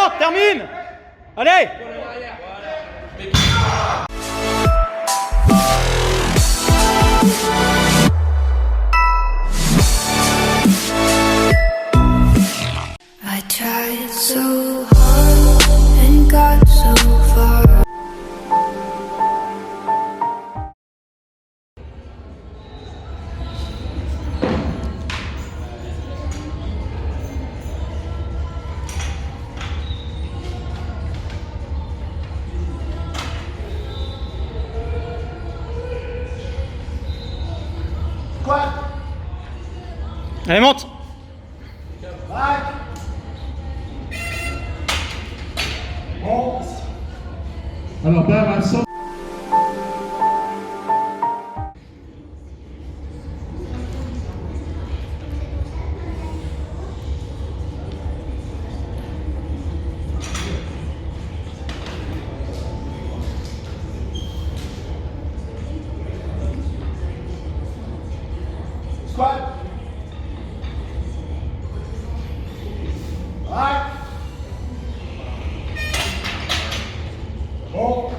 monte, termine. Allez. I tried so hard and got so far. Allez, monte. Alors, barre à 100. Squat. Right. Bon.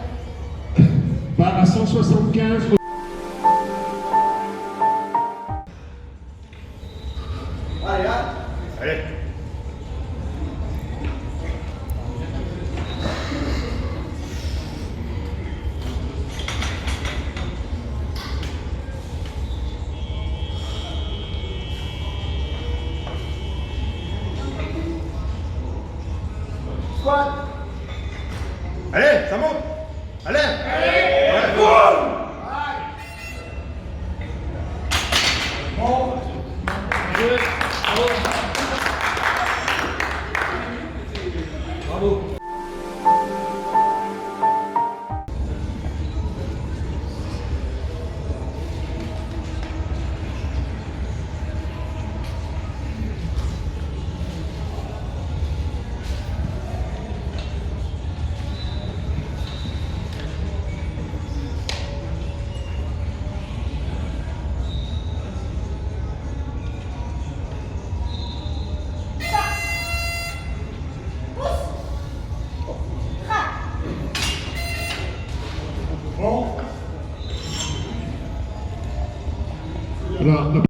Barre à 175. Allez, allez. Allez. Squat. Allez, ça monte. Allez. Ouais. Bon. Bravo.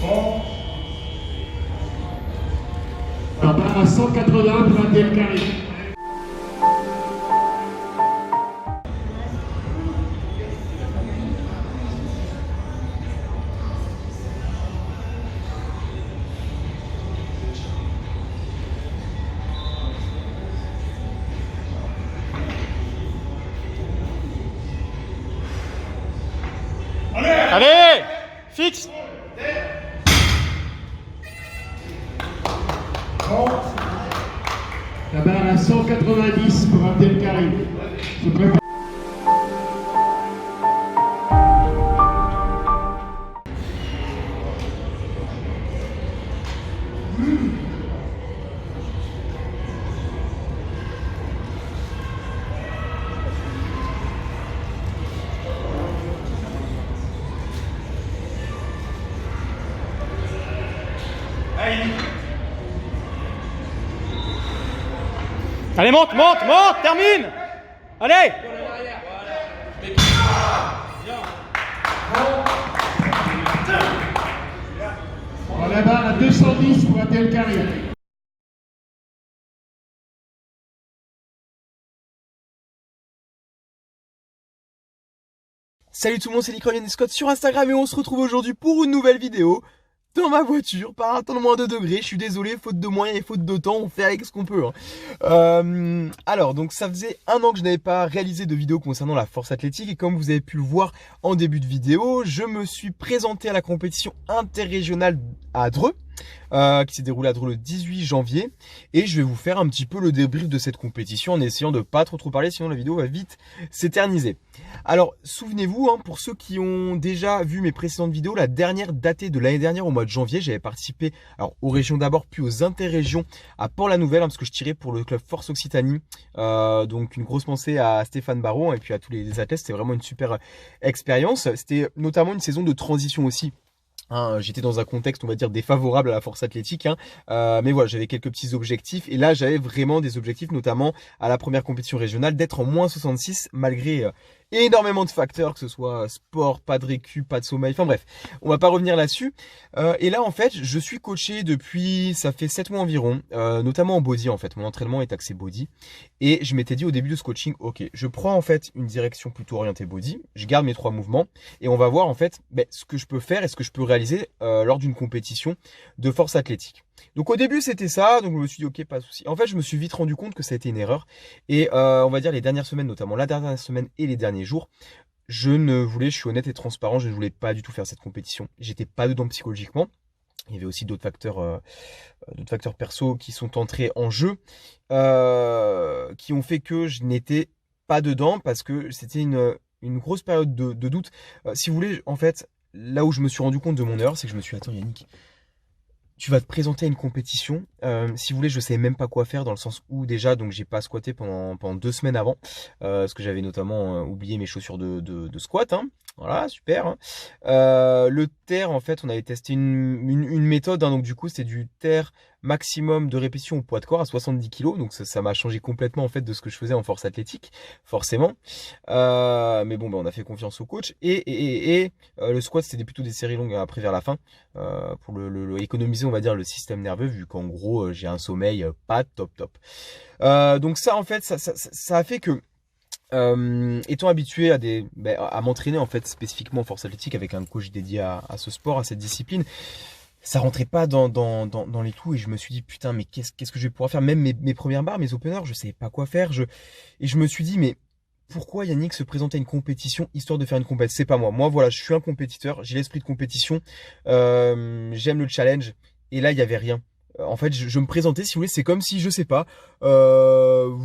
Bon. Alors, barre à 180 pour un tel carré. Allez. Fixe. La barre à 100. 190 pour Abdelkarim. Se prépare. Allez, monte, monte, monte, termine. Allez. On la barre à 210 pour Abdelkarim. Salut tout le monde, c'est Nicole Scott sur Instagram et on se retrouve aujourd'hui pour une nouvelle vidéo dans ma voiture par un temps de moins de degrés. Je suis désolé, faute de moyens et faute de temps, on fait avec ce qu'on peut. Alors, donc ça faisait un an que je n'avais pas réalisé de vidéo concernant la force athlétique et comme vous avez pu le voir en début de vidéo, je me suis présenté à la compétition interrégionale à Dreux. Qui s'est déroulé à Dreux le 18 janvier et je vais vous faire un petit peu le débrief de cette compétition en essayant de pas trop parler, sinon la vidéo va vite s'éterniser. Alors souvenez-vous, pour ceux qui ont déjà vu mes précédentes vidéos, la dernière datée de l'année dernière au mois de janvier, j'avais participé aux régions d'abord puis aux interrégions à Port-la-Nouvelle parce que je tirais pour le club Force Occitanie. Donc une grosse pensée à Stéphane Baron et puis à tous les athlètes, c'était vraiment une super expérience. C'était notamment une saison de transition aussi. J'étais dans un contexte, on va dire, défavorable à la force athlétique, mais voilà, j'avais quelques petits objectifs et là j'avais vraiment des objectifs, notamment à la première compétition régionale, d'être en moins 66 malgré énormément de facteurs, que ce soit sport, pas de récup, pas de sommeil, enfin bref, on va pas revenir là-dessus. Et là en fait, je suis coaché depuis, ça fait 7 mois environ, notamment en body en fait, mon entraînement est axé body et je m'étais dit au début de ce coaching, ok, je prends en fait une direction plutôt orientée body, je garde mes 3 mouvements et on va voir en fait ce que je peux faire et ce que je peux réaliser lors d'une compétition de force athlétique. Donc au début c'était ça, donc je me suis dit ok, pas de souci. En fait je me suis vite rendu compte que ça a été une erreur et on va dire les dernières semaines, notamment la dernière semaine et les derniers jours, je suis honnête et transparent, je ne voulais pas du tout faire cette compétition. J'étais pas dedans psychologiquement. Il y avait aussi d'autres facteurs perso qui sont entrés en jeu, qui ont fait que je n'étais pas dedans parce que c'était une grosse période de doute. Si vous voulez, en fait, là où je me suis rendu compte de mon erreur, c'est que je me suis dit, attends Yannick, tu vas te présenter à une compétition. Si vous voulez, je savais même pas quoi faire dans le sens où déjà, donc j'ai pas squatté pendant 2 semaines avant, parce que j'avais notamment oublié mes chaussures de squat. Voilà, super. Le terre, en fait, on avait testé une méthode, donc du coup, c'est du terre maximum de répétition au poids de corps à 70 kg. Donc ça m'a changé complètement en fait de ce que je faisais en force athlétique, forcément. Mais bon, on a fait confiance au coach. Et le squat, c'était plutôt des séries longues après vers la fin, pour économiser, on va dire, le système nerveux, vu qu'en gros, j'ai un sommeil pas top. Donc ça, en fait, ça a fait que étant habitué à m'entraîner en fait spécifiquement en force athlétique avec un coach dédié à ce sport, à cette discipline, ça rentrait pas dans les clous et je me suis dit putain mais qu'est-ce que je vais pouvoir faire, même mes premières barres, mes openers, je savais pas quoi faire, et je me suis dit mais pourquoi Yannick se présenter à une compétition histoire de faire une compétition? C'est pas moi voilà, je suis un compétiteur, j'ai l'esprit de compétition, j'aime le challenge et là il y avait rien. En fait, je me présentais, si vous voulez, c'est comme si, je sais pas, en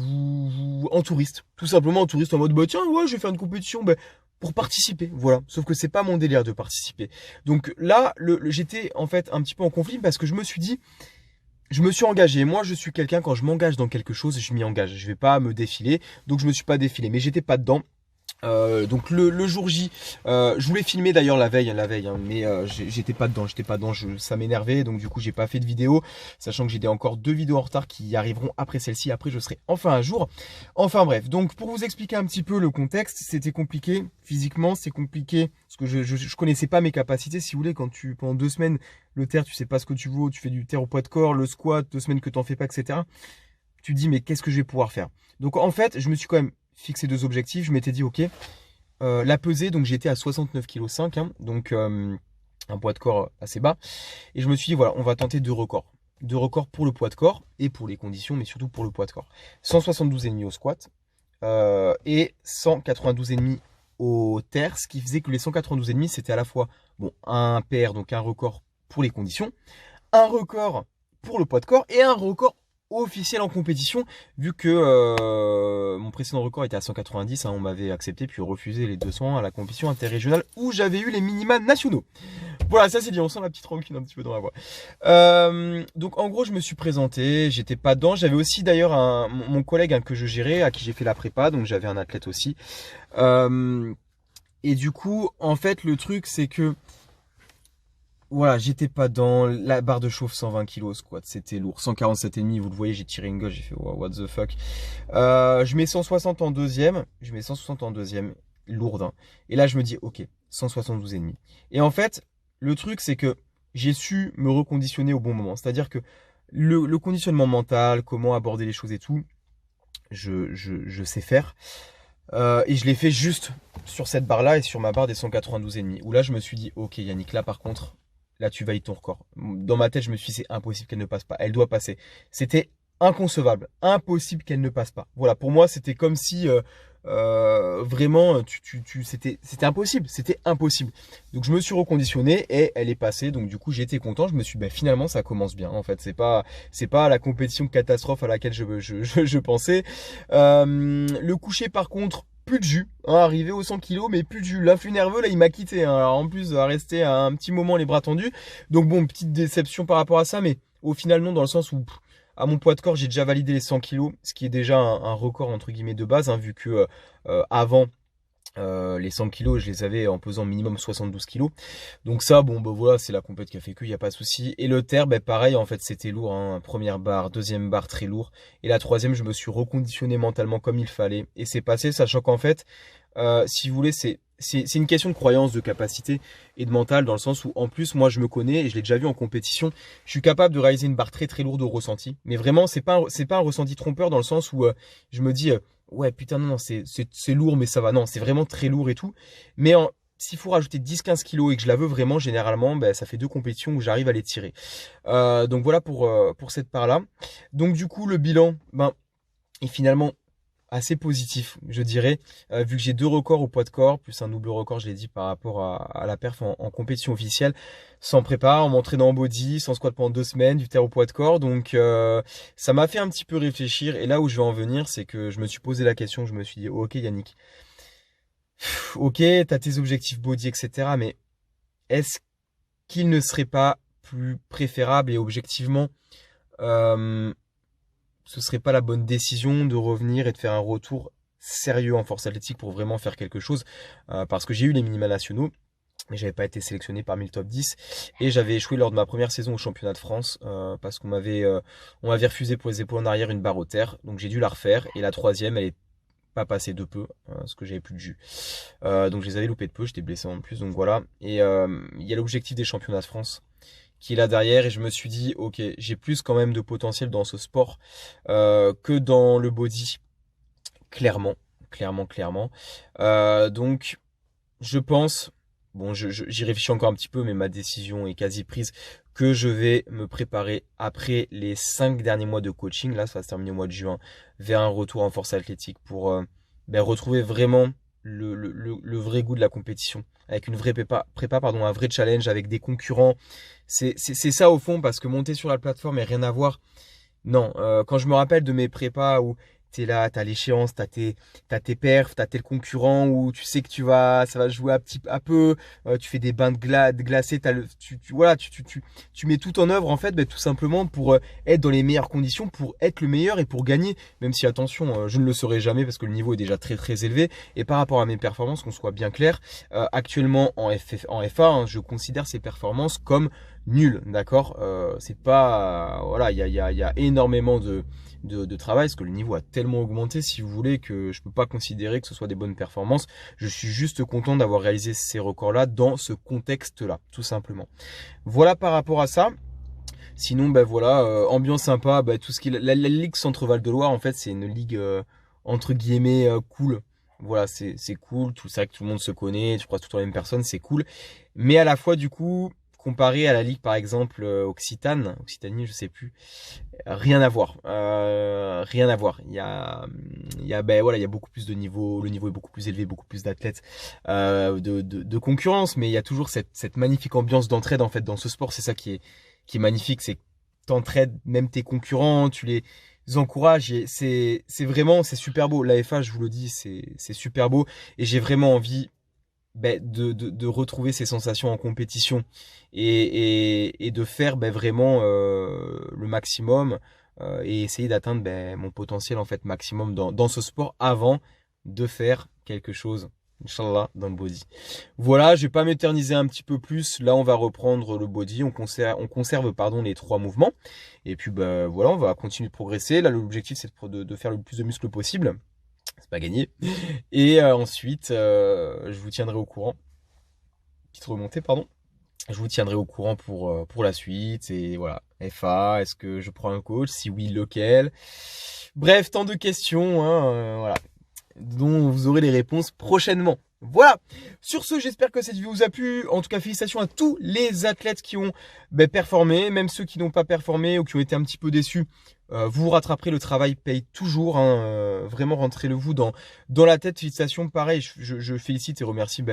touriste, tout simplement en touriste, en mode, bah tiens, ouais, je vais faire une compétition, pour participer, voilà. Sauf que c'est pas mon délire de participer. Donc là, j'étais en fait un petit peu en conflit parce que je me suis dit, je me suis engagé. Moi, je suis quelqu'un, quand je m'engage dans quelque chose, je m'y engage. Je vais pas me défiler, donc je me suis pas défilé, mais j'étais pas dedans. Donc le jour J, je voulais filmer d'ailleurs la veille, mais j'étais pas dedans, ça m'énervait, donc du coup j'ai pas fait de vidéo, sachant que j'ai encore 2 vidéos en retard qui arriveront après celle-ci, après je serai enfin à jour. Enfin bref, donc pour vous expliquer un petit peu le contexte, c'était compliqué, physiquement c'est compliqué, parce que je connaissais pas mes capacités, si vous voulez, quand pendant 2 semaines, le terre, tu sais pas ce que tu vaux, tu fais du terre au poids de corps, le squat, 2 semaines que t'en fais pas, etc. Tu te dis mais qu'est-ce que je vais pouvoir faire? Donc en fait, je me suis quand même fixé 2 objectifs, je m'étais dit ok, la pesée, donc j'étais à 69,5 kg, donc un poids de corps assez bas, et je me suis dit voilà, on va tenter 2 records pour le poids de corps et pour les conditions, mais surtout pour le poids de corps. 172,5 au squat et 192,5 au terre, ce qui faisait que les 192,5 c'était à la fois un PR, donc un record pour les conditions, un record pour le poids de corps et un record officiel en compétition, vu que mon précédent record était à 190, hein, on m'avait accepté puis refusé les 200 à la compétition interrégionale où j'avais eu les minima nationaux. Voilà, ça c'est dit, on sent la petite rancune un petit peu dans la voix. Donc en gros je me suis présenté, j'étais pas dedans, j'avais aussi d'ailleurs mon collègue que je gérais, à qui j'ai fait la prépa, donc j'avais un athlète aussi. Et du coup en fait le truc c'est que voilà, j'étais pas dans la barre de chauffe 120 kg squat, c'était lourd. 147,5, vous le voyez, j'ai tiré une gauche, j'ai fait wow, what the fuck. Je mets 160 en deuxième, lourde. Hein. Et là, je me dis, ok, 172,5. Et en fait, le truc, c'est que j'ai su me reconditionner au bon moment. C'est-à-dire que le conditionnement mental, comment aborder les choses et tout, je sais faire. Et je l'ai fait juste sur cette barre-là et sur ma barre des 192,5. Où là, je me suis dit, ok Yannick, là par contre, là tu valides ton record. Dans ma tête, je me suis dit, c'est impossible qu'elle ne passe pas. Elle doit passer. C'était inconcevable, impossible qu'elle ne passe pas. Voilà, pour moi, c'était comme si vraiment, c'était impossible, c'était impossible. Donc je me suis reconditionné et elle est passée. Donc du coup, j'étais content. Je me suis dit, ben, finalement, ça commence bien. En fait, c'est pas la compétition catastrophe à laquelle je pensais. Le coucher, par contre, plus de jus, hein, arrivé aux 100 kg, mais plus de jus. L'influx nerveux, là, il m'a quitté. Hein. Alors, en plus, à rester un petit moment les bras tendus. Donc bon, petite déception par rapport à ça, mais au final, non, dans le sens où, à mon poids de corps, j'ai déjà validé les 100 kg, ce qui est déjà un record, entre guillemets, de base, hein, vu que avant, les 100 kg, je les avais en pesant minimum 72 kg. Donc ça, bon, bah voilà, c'est la compète qui a fait que, il n'y a pas de souci. Et le terre, bah, pareil, en fait, c'était lourd. Hein. Première barre, deuxième barre, très lourd. Et la troisième, je me suis reconditionné mentalement comme il fallait. Et c'est passé, sachant qu'en fait, si vous voulez, c'est une question de croyance, de capacité et de mental, dans le sens où, en plus, moi, je me connais et je l'ai déjà vu en compétition. Je suis capable de réaliser une barre très très lourde au ressenti. Mais vraiment, c'est pas un ressenti trompeur, dans le sens où je me dis, ouais, putain, non, c'est lourd, mais ça va. Non, c'est vraiment très lourd et tout. Mais s'il faut rajouter 10-15 kilos et que je la veux vraiment, généralement, ben, ça fait 2 compétitions où j'arrive à les tirer. Donc voilà pour cette part-là. Donc du coup, le bilan, ben, est finalement assez positif, je dirais, vu que j'ai 2 records au poids de corps, plus un double record, je l'ai dit, par rapport à la perf en compétition officielle, sans prépa, en m'entraînant en body, sans squat pendant 2 semaines, du terre au poids de corps. Donc ça m'a fait un petit peu réfléchir. Et là où je vais en venir, c'est que je me suis posé la question, je me suis dit, ok Yannick, ok, t'as tes objectifs body, etc. Mais est-ce qu'il ne serait pas plus préférable et objectivement, ce serait pas la bonne décision de revenir et de faire un retour sérieux en force athlétique pour vraiment faire quelque chose, parce que j'ai eu les minima nationaux, mais j'avais pas été sélectionné parmi le top 10 et j'avais échoué lors de ma première saison au championnat de France parce qu'on m'avait refusé pour les épaules en arrière une barre au terre, donc j'ai dû la refaire et la troisième elle est pas passée de peu parce que j'avais plus de jus, donc je les avais loupés de peu, j'étais blessé en plus, donc voilà. Et il y a l'objectif des championnats de France qui est là derrière et je me suis dit ok, j'ai plus quand même de potentiel dans ce sport que dans le body, clairement. Donc je pense, bon j'y réfléchis encore un petit peu, mais ma décision est quasi prise, que je vais me préparer après les 5 derniers mois de coaching, là ça va se terminer au mois de juin, vers un retour en force athlétique pour retrouver vraiment le vrai goût de la compétition, avec une vraie prépa, un vrai challenge, avec des concurrents. C'est ça au fond, parce que monter sur la plateforme et rien à voir. Non, quand je me rappelle de mes prépas où t'es là, t'as l'échéance, t'as tes perfs, t'as tes concurrents où tu sais que ça va jouer à peu, tu fais des bains de glacés, tu mets tout en œuvre en fait, tout simplement pour être dans les meilleures conditions, pour être le meilleur et pour gagner. Même si attention, je ne le serai jamais parce que le niveau est déjà très très élevé. Et par rapport à mes performances, qu'on soit bien clair, actuellement en FA, hein, je considère ces performances comme nulles, d'accord. C'est pas, voilà, il y a énormément de travail, parce que le niveau a tellement augmenté, si vous voulez, que je peux pas considérer que ce soit des bonnes performances. Je suis juste content d'avoir réalisé ces records-là dans ce contexte-là, tout simplement. Voilà par rapport à ça. Sinon, voilà, ambiance sympa, tout ce qui la Ligue Centre-Val de Loire, en fait, c'est une ligue entre guillemets cool. Voilà, c'est cool, tout ça, que tout le monde se connaît, tu crois tout le temps les mêmes personnes, c'est cool. Mais à la fois, du coup, comparé à la ligue par exemple Occitanie, je sais plus, rien à voir. Il y a beaucoup plus de niveau, le niveau est beaucoup plus élevé, beaucoup plus d'athlètes, de concurrence, mais il y a toujours cette magnifique ambiance d'entraide en fait dans ce sport. C'est ça qui est magnifique, c'est t'entraides même tes concurrents, tu les encourages. Et c'est super beau. L'AFA, je vous le dis, c'est super beau. Et j'ai vraiment envie de retrouver ces sensations en compétition et de faire vraiment le maximum et essayer d'atteindre mon potentiel en fait maximum dans ce sport avant de faire quelque chose, Inch'Allah, dans le body. Voilà, je vais pas m'éterniser un petit peu plus. Là, on va reprendre le body. On conserve les 3 mouvements. Et puis, voilà, on va continuer de progresser. Là, l'objectif, c'est de faire le plus de muscles possible. C'est pas gagné. Et ensuite, je vous tiendrai au courant. Petite remontée, pardon. Je vous tiendrai au courant pour la suite. Et voilà, FA, est-ce que je prends un coach? Si oui, lequel? Bref, tant de questions, hein, voilà, dont vous aurez les réponses prochainement. Voilà. Sur ce, j'espère que cette vidéo vous a plu. En tout cas, félicitations à tous les athlètes qui ont performé, même ceux qui n'ont pas performé ou qui ont été un petit peu déçus. Vous rattraperez, le travail paye toujours. Vraiment, rentrez-le-vous dans la tête. Félicitations. Pareil, je félicite et remercie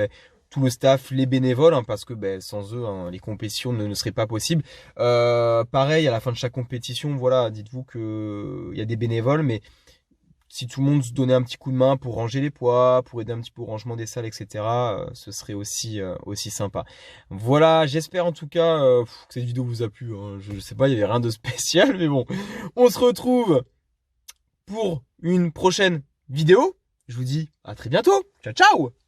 tout le staff, les bénévoles, parce que sans eux, les compétitions ne seraient pas possibles. Pareil, à la fin de chaque compétition, voilà, dites-vous que il y a des bénévoles, mais si tout le monde se donnait un petit coup de main pour ranger les poids, pour aider un petit peu au rangement des salles, etc., ce serait aussi sympa. Voilà, j'espère en tout cas que cette vidéo vous a plu. Je sais pas, il y avait rien de spécial, mais bon. On se retrouve pour une prochaine vidéo. Je vous dis à très bientôt. Ciao, ciao!